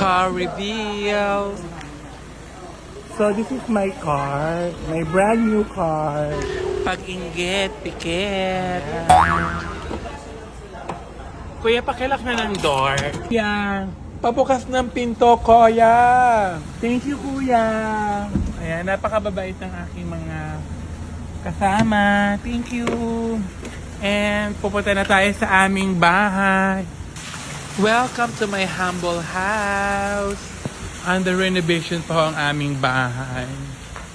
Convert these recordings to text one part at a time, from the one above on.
Car reveal. So this is my car, my brand new car. Pag-inggit, pikit. Kuya, pakilak na ng door. Yeah. Pabukas ng pinto, kuya. Thank you, kuya. Ayan, napakababait ng aking mga kasama. Thank you. And pupunta na tayo sa aming bahay. Welcome to my humble house. Under renovation pa ho ang aming bahay.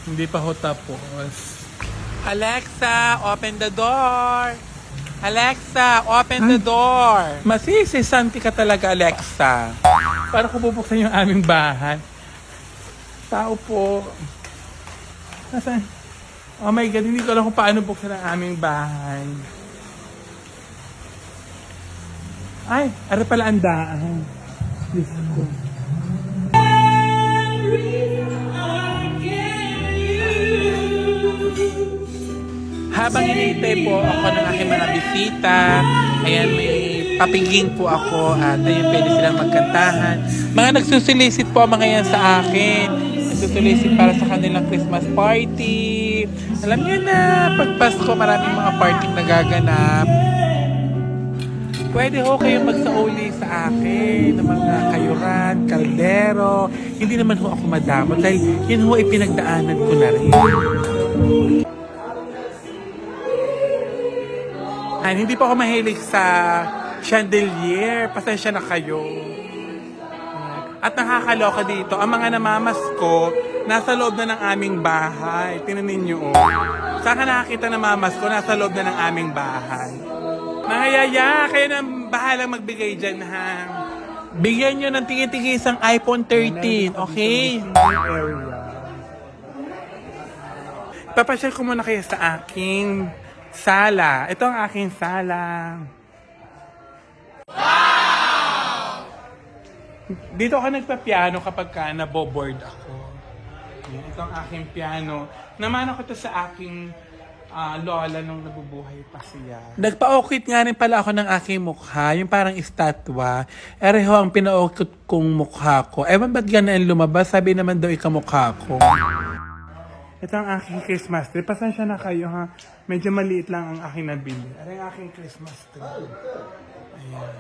Hindi pa ho tapos. Alexa, open the door. Alexa, open the door. Masisisanti ka talaga, Alexa. Para ko bubuksan yung aming bahay. Tao po. Nasaan? Oh my God, hindi ko alam kung paano buksan ang aming bahay. Ay, ara pala ang daan. Diyos ko. Habang hinihintay po ako ng aking mga bisita, ayan, may papingin po ako at ayun, pwede silang magkantahan. Mga nagsusulisit po ang mga yan sa akin. Nagsusulisit para sa kanilang Christmas party. Alam niyo na, pag Pasko, maraming mga party nagaganap. Pwede ho kayong magsauli sa akin ng mga kayuran, kaldero. Hindi naman ho ako madamot dahil yun ho ay pinagdaanan ko na rin. And hindi pa ako mahilig sa chandelier. Pasensya na kayo. At nakakaloka dito, ang mga namamasko, nasa loob na ng aming bahay. Tingnan ninyo, oh. Saan ka nakakita ng mamasko? Nasa loob na ng aming bahay. Mga yaya, kayo nang bahalang magbigay dyan, ha? Bigyan nyo ng tigil-tigil isang iPhone 13, okay? Papasyal ko muna kayo sa aking sala. Ito ang aking sala. Wow! Dito ako nagpa-piano kapag ka naboboard ako. Ito ang aking piano. Namana ko to sa aking lola nung nabubuhay pa siya. Nagpa-okit nga rin pala ako ng aking mukha, yung parang estatwa. Ereho ang pina-okit kong mukha ko. Ewan ba't ganun lumabas? Sabi naman daw ikamukha ko. Ito ang aking Christmas tree. Pasensya na kayo, ha? Medyo maliit lang ang aking nabili. Ito ang aking Christmas tree. Ayan.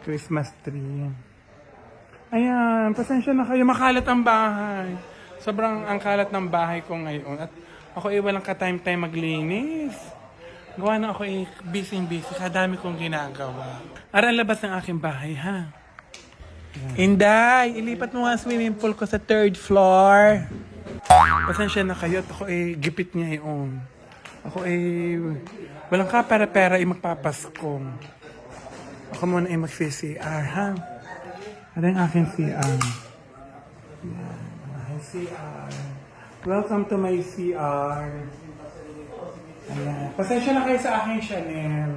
Christmas tree. Ayan. Pasensya na kayo. Makalat ang bahay. Sobrang ang kalat ng bahay ko ngayon. At ako ay walang ka-time-time maglinis. Gawa na ako ay busy-busy. Kadami kong ginagawa. Aral labas ng aking bahay, ha? Inday, ilipat mo nga ang swimming pool ko sa 3rd floor. Pasensya na kayo at ako ay gipit niya yun. Ako ay walang ka pera-pera ay magpapasko. Ako muna ay mag-CR, ha? Ano yung aking CR? Yan, aking CR. Welcome to my CR. Ayan. Pasensya na kayo sa aking Chanel.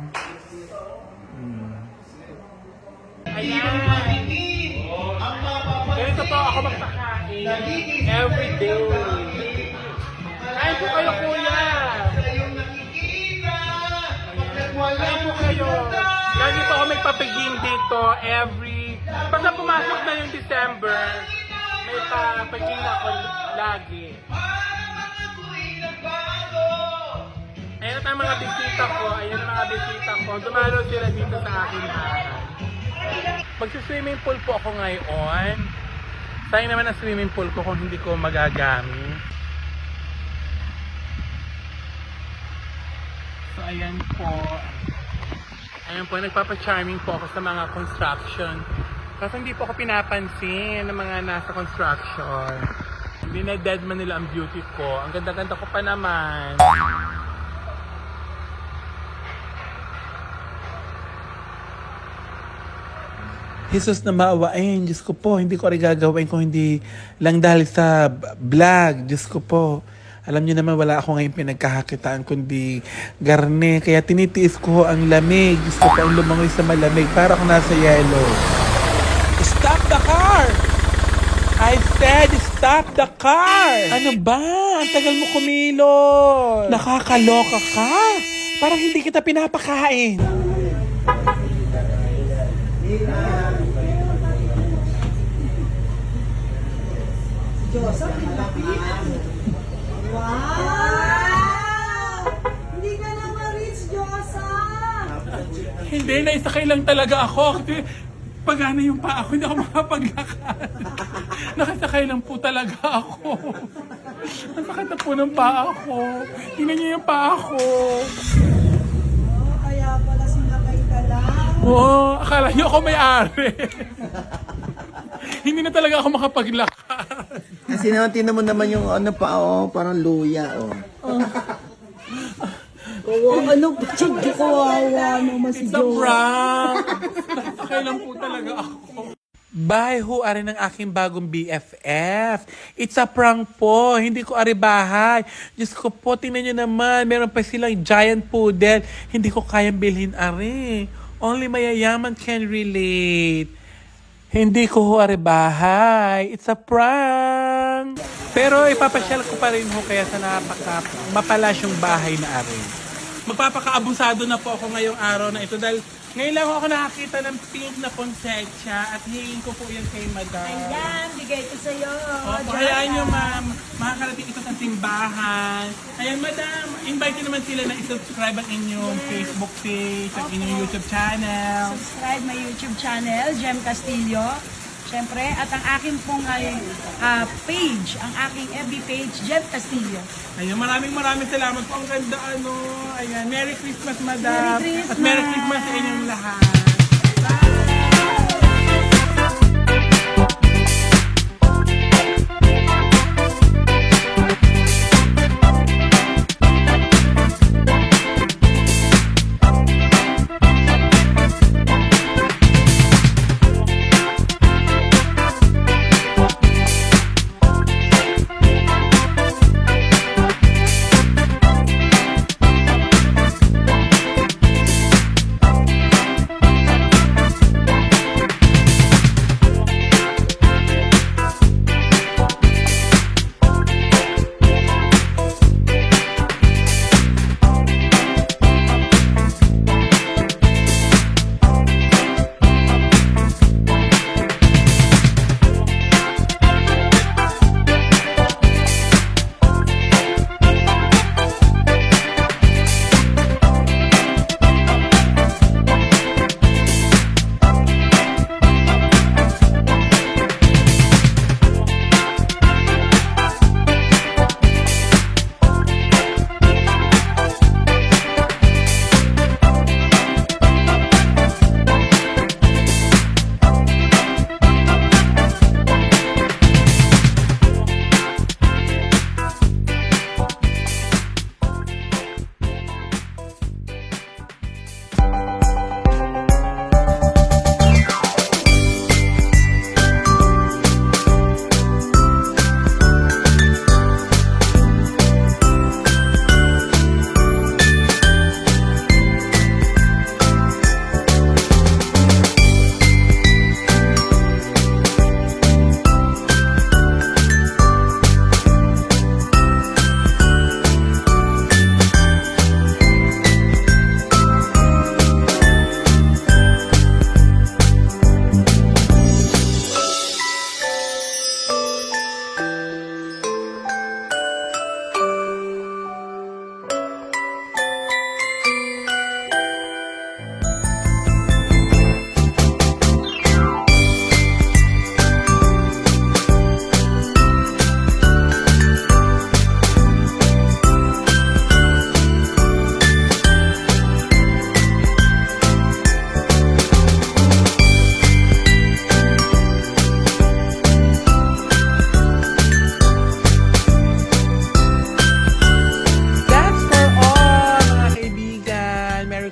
Ayan. Ganito po ako magpakain. Every day. Kain po kayo, kuya. Kain po kayo. Lagi po ako magpapagin dito pagka pumasok na yung December, may papagin ako lagi. Ayan ang mga bisita ko. Ayan ang mga bisita ko. Dumalo sila dito sa aking bahay. Magsi-swimming pool po ako ngayon. Sayang naman ang swimming pool ko kung hindi ko magagamit. So ayan po. Ayan po, nagpapa-charming po ako sa mga construction. Kasi hindi po ako pinapansin ng mga nasa construction. Hindi na dead man nila ang beauty ko. Ang ganda-ganda ko pa naman. Jesus na maawain, Diyos ko po, hindi ko rin gagawin kung hindi lang dahil sa vlog, Diyos ko po. Alam niyo naman wala ako ngayon pinagkakakitaan kundi garne, kaya tinitiis ko ang lamig. Diyos ko po ang lumangoy sa malamig, para akong nasa yellow. Stop the car! I said stop the car! Ano ba? Ang tagal mo kumilos! Nakakaloka ka! Parang hindi kita pinapakain. Hindi, naisakay lang talaga ako. Kasi pagana yung paa ako, hindi ako makapaglakad. Nakasakay lang po talaga ako. Nasakit na po ng paa ko. Tingnan niyo yung paa ko. Kaya pala sinakay ka lang. Oo, akala niyo ako may-ari. Hindi na talaga ako makapaglakad. Kasi naman, tinan mo naman yung ano pa, parang luya, Ano pa siya? Kawawa naman si It's a prank! Nakasakay lang po talaga ako. Bahay ho, ari ng aking bagong BFF. It's a prank po. Hindi ko ari bahay. Diyos ko po, tingnan nyo naman. Meron pa silang giant poodle. Hindi ko kayang bilhin ari. Only mayayaman can relate. Hindi ko ho ari bahay. It's a prank. Pero ipapasyal ko pa rin ho kaya sa mapalas yung bahay na ari. Magpapakaabusado na po ako ngayong araw na ito dahil ngayon lang ako nakakita ng pink na poinsettia at hingin ko po yan kay Madam. Ayan, bigay ko sa'yo. Opo, hayaan nyo ma'am, makakarating ito sa simbahan. Ayan Madam, invite nyo naman sila na isubscribe ang inyong Facebook page, ang inyong YouTube channel. Subscribe my YouTube channel, Jem Castillo. Siyempre, at ang aking pong page, ang aking FB page, Jem Castillo. Ayun, maraming salamat po. Ang ganda ayan, Merry Christmas Madam. Merry Christmas. At Merry Christmas sa inyong lahat.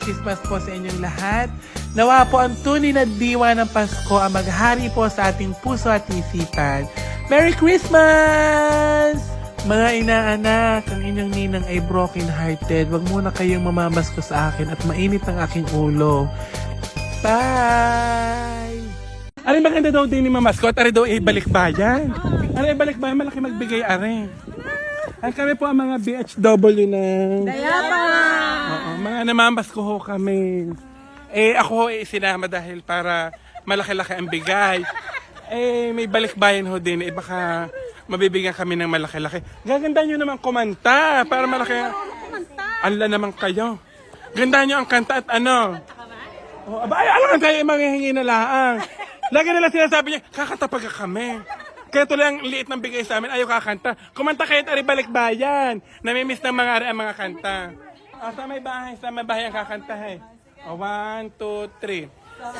Christmas po sa inyong lahat. Nawa po ang tunay na diwa ng Pasko ang maghari po sa ating puso at isipan. Merry Christmas! Mga inaanak, ang inyong ninang ay broken-hearted. Huwag muna kayong mamamasko sa akin at mainit ang aking ulo. Bye! Ari, maganda daw din ni Mamaskot. Ari daw, balikbayan. Ari, balikbayan. Malaki magbigay, ari. Ay, kami po ang mga BHW ng... Dayapa! Oo, mga namamasko ho kami. Ako sinama dahil para malaki-laki ang bigay. May balikbayan ho din. Baka mabibigyan kami ng malaki-laki. Gaganda nyo naman kumanta para malaki. Anla naman kayo. Ganda nyo ang kanta at ano. Oh, aba, ay, alam kayo yung manghihingi na laang. Lagi nila sinasabi niya, kakatapag ka kami. Kaya tuloy ang liit ng bigay sa amin, ayaw kakanta. Kumanta kayo at balikbayan. Namimiss ng mga ang mga kanta. Sa may bahay ang kakanta eh. 1, 2, 3.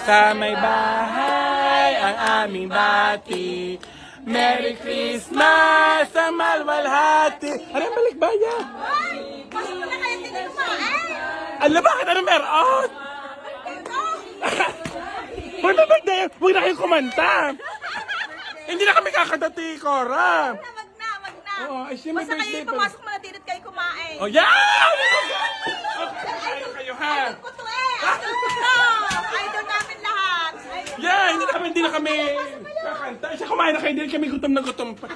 Sa may bahay ang aming bati. Merry Christmas sa malwalhati. Ano yung balikbayan? Pasok na kayo tingin mo, eh! Alam, bakit ano meron? Huwag na kayong kumanta. Hindi na kami kakadati, Cora. Wag na. Oo, ay siya may Basta birthday kayo pa. pumasok mga dinit kayo kumain. Oh, yeah! Okay, kayo ha. Idol ko to eh! Idol ko to! Idol namin lahat! Yeah, hindi na kami kakanta. Ay, siya kumain na kayo, hindi kami gutom na gutom pa.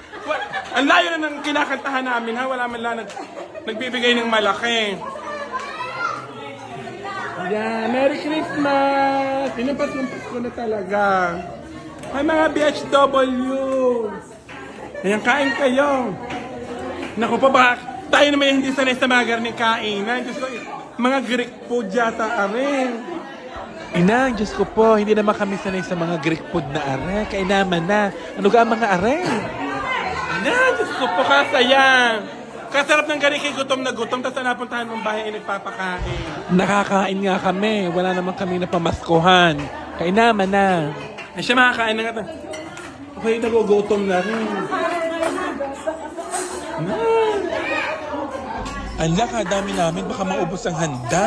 Ang layo na ng kinakantahan namin ha. Wala man lang nagbibigay ng malaki. Yeah, Merry Christmas! Inumpas-lumpas ko na talaga. Ay, mga BHW! Ayan, kain kayo. Naku pa ba, tayo naman hindi sanay sa mga garning kainan. Diyos ko, mga Greek food yata rin. Inang, Diyos ko po, hindi naman kami sanay sa mga Greek food na are. Kainaman na. Ano ga ang mga are? Na, Diyos ko po, kasaya. Kasarap ng garing kay gutom na gutom, tapos napuntahan mong bahay ay nagpapakain. Nakakain nga kami. Wala naman kami na pamaskuhan. Kainaman na. Ay siya makakain na nga. Okay, nagugutom na rin. Ang laka, dami namin. Baka maubos ang handa.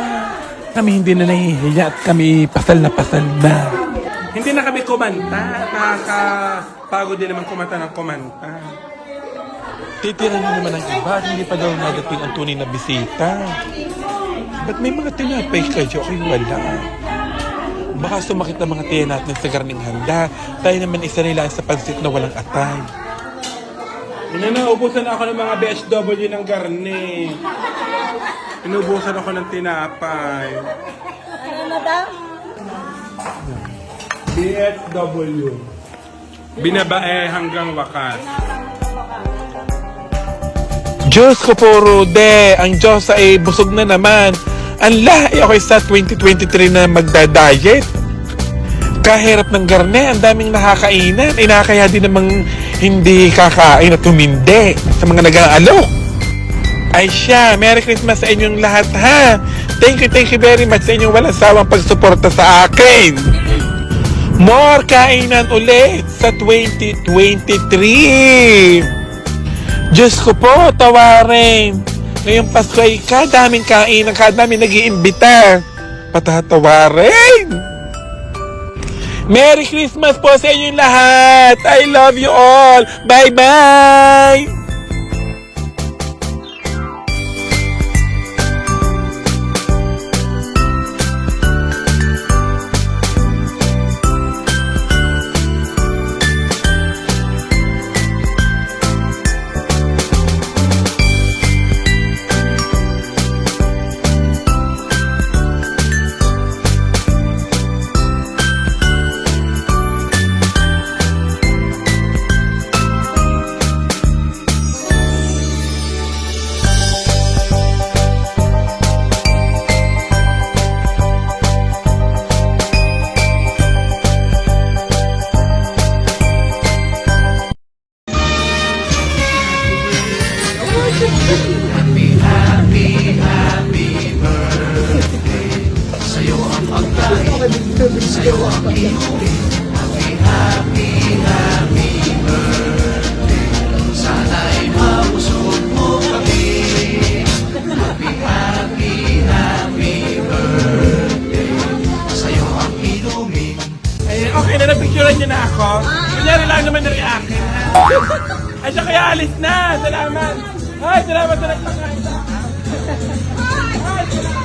Kami hindi na nahihiya at kami pasal na. Hindi na kami kumanta. Nakakapagod din naman kumanta ng kumanta. Titira nyo naman ang iba at hindi pa daw nadating ang tunay na bisita. Ba't may mga tinapay kayo? Ay, wala. Baka sumakit ang mga tiyan natin sa garning handa. Tayo naman isa nila sa pansit na walang atay. Naubusan ako ng mga BHW ng garne. Inubusan ako ng tinapay. Ano na daw? BHW. Binabae hanggang wakas. Diyos ko po, Rude. Ang Diyos ay busog na naman. Ang lahi ako sa 2023 na magda-diet. Kahirap ng garne, ang daming nakakainan. Inakaya din namang hindi kakain at tumindi sa mga nag-aalok. Ay siya, Merry Christmas sa inyong lahat ha. Thank you very much sa inyong walang sawang pagsuporta sa akin. More kainan ulit sa 2023. Diyos ko po, tawarin. Ngayong Pasko ay kadaming kainan, kadaming nag-iimbita. Patatawarin. Merry Christmas po sa inyong lahat. I love you all. Bye-bye. Okay na, napicturean niyo na ako. Kunyari lang naman na-react. Ay, siya kaya alis na. Salamat. Ay, salamat sa nagpakain sa akin. Ay, salamat.